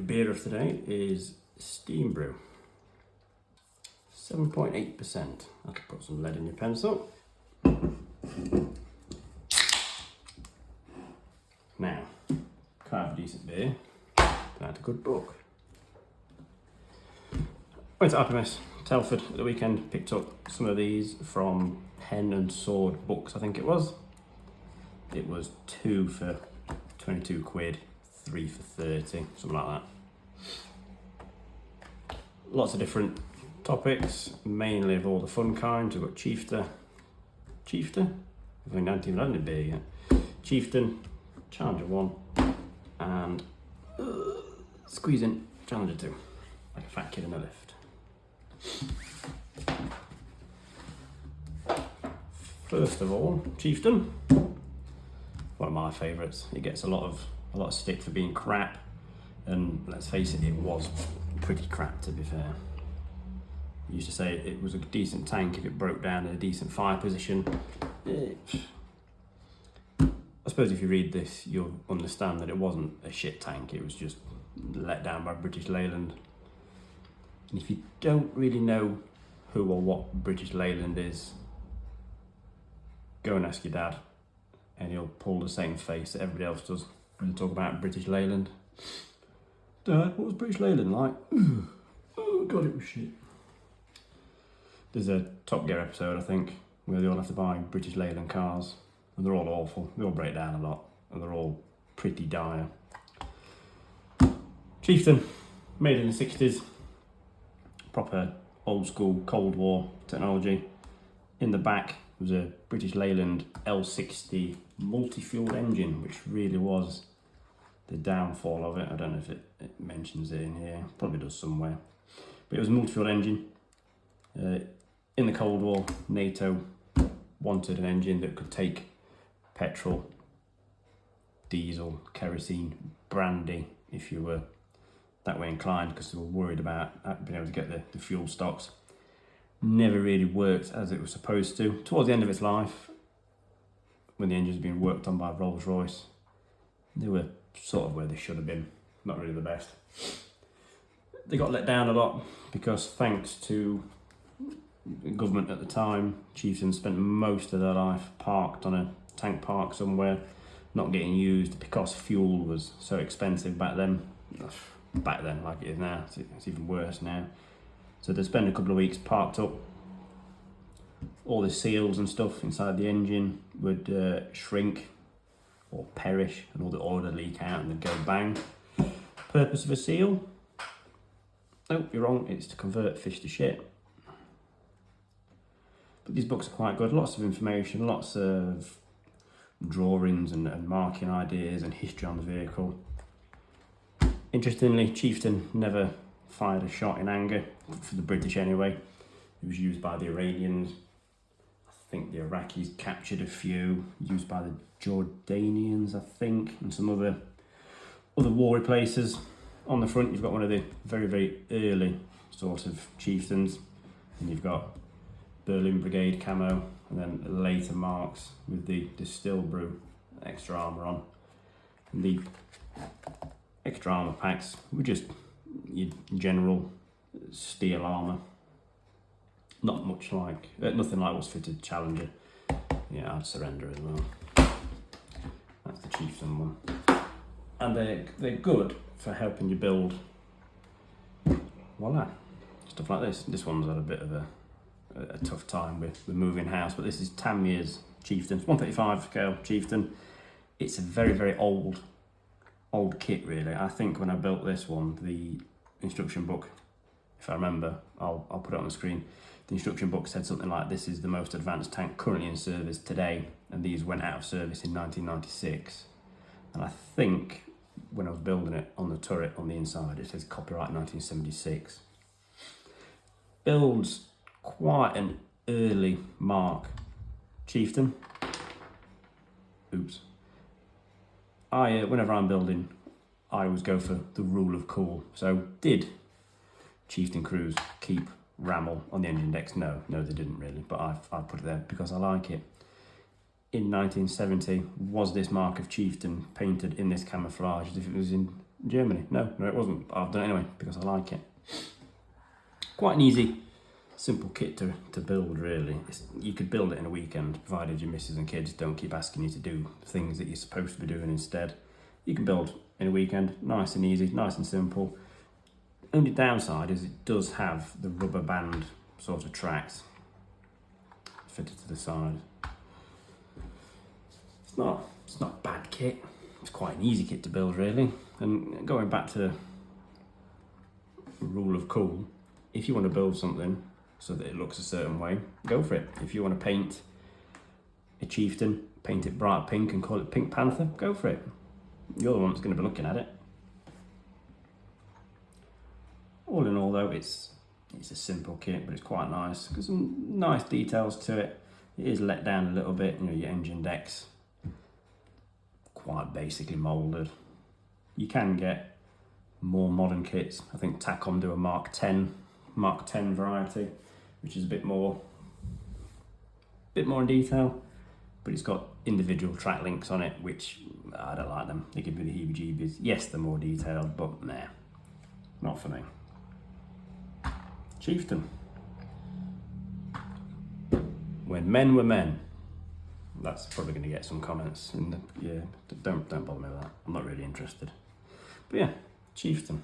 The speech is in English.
beer of today is Steam Brew. 7.8%. I could put some lead in your pencil. Now, can't have a decent beer without a good book. Went to RPMS Telford at the weekend, picked up some of these from Pen and Sword Books, I think it was. It was 2 for 22 quid, 3 for 30, something like that. Lots of different topics, mainly of all the fun kinds. We've got Chieftain? I think I haven't even had any beer yet. Chieftain, Challenger 1, and squeezing Challenger 2, like a fat kid in a lift. First of all, Chieftain, one of my favourites. It gets a lot of stick for being crap, and let's face it, it was pretty crap, to be fair. I used to say it was a decent tank if it broke down in a decent fire position. I suppose if you read this, you'll understand that it wasn't a shit tank. It was just let down by British Leyland. And if you don't really know who or what British Leyland is, go and ask your dad, and he'll pull the same face that everybody else does when they talk about British Leyland. Dad, what was British Leyland like? Oh God, it was shit. There's a Top Gear episode, I think, where they all have to buy British Leyland cars, and they're all awful. They all break down a lot, and they're all pretty dire. Chieftain, made in the 60s. Proper old school Cold War technology. In the back was a British Leyland L60 multi-fueled engine, which really was the downfall of it. I don't know if it mentions it in here, probably does somewhere. But it was a multi-fueled engine. In the Cold War, NATO wanted an engine that could take petrol, diesel, kerosene, brandy, if you were that way inclined, because they were worried about being able to get the fuel stocks. Never really worked as it was supposed to. Towards the end of its life, when the engines were being worked on by Rolls-Royce, they were sort of where they should have been. Not really the best. They got let down a lot because, thanks to the government at the time, Chieftain spent most of their life parked on a tank park somewhere, not getting used because fuel was so expensive back then. Like it is now, it's even worse now. So they spend a couple of weeks parked up. All the seals and stuff inside the engine would shrink or perish, and all the oil would leak out and they'd go bang. Purpose of a seal? Nope, you're wrong, it's to convert fish to shit. But these books are quite good, lots of information, lots of drawings and marking ideas and history on the vehicle. Interestingly, Chieftain never fired a shot in anger, for the British anyway. It was used by the Iranians. I think the Iraqis captured a few, used by the Jordanians, I think, and some other war places. On the front, you've got one of the very, very early sort of Chieftains, and you've got Berlin Brigade camo, and then later marks with the Still Brew extra armour on. And the extra armour packs were just your general steel armour. Not much like, nothing like what's fitted Challenger. Yeah, I'd surrender as well. That's the Chieftain one. And they're good for helping you build, voila, stuff like this. This one's had a bit of a tough time with moving house, but this is Tamier's Chieftain. It's 135 scale Chieftain. It's a very, very old kit, really. I think when I built this one, the instruction book, if I remember, I'll put it on the screen. The instruction book said something like, this is the most advanced tank currently in service today, and these went out of service in 1996. And I think when I was building it, on the turret on the inside, it says copyright 1976. Builds quite an early mark Chieftain. Oops. Whenever I'm building, I always go for the rule of cool. So did Chieftain crews keep Rammel on the engine decks? No, they didn't really, but I've put it there because I like it. In 1970, was this mark of Chieftain painted in this camouflage as if it was in Germany. No, it wasn't. I've done it anyway because I like it. Quite an easy, simple kit to build, really. You could build it in a weekend, provided your missus and kids don't keep asking you to do things that you're supposed to be doing instead. You can build in a weekend, nice and easy, nice and simple. Only downside is it does have the rubber band sort of tracks fitted to the side. It's not a bad kit. It's quite an easy kit to build, really. And going back to the rule of cool, if you want to build something so that it looks a certain way, go for it. If you want to paint a Chieftain, paint it bright pink and call it Pink Panther, go for it. You're the one that's going to be looking at it. All in all, though, it's a simple kit, but it's quite nice. Got some nice details to it. It is let down a little bit, you know, your engine decks quite basically moulded. You can get more modern kits. I think Takom do a Mark 10 variety, which is a bit more in detail, but it's got individual track links on it, which I don't like them. They give me the heebie-jeebies. Yes, they're more detailed, but nah, not for me. Chieftain. When men were men. That's probably going to get some comments. Don't bother me with that. I'm not really interested. But yeah, Chieftain.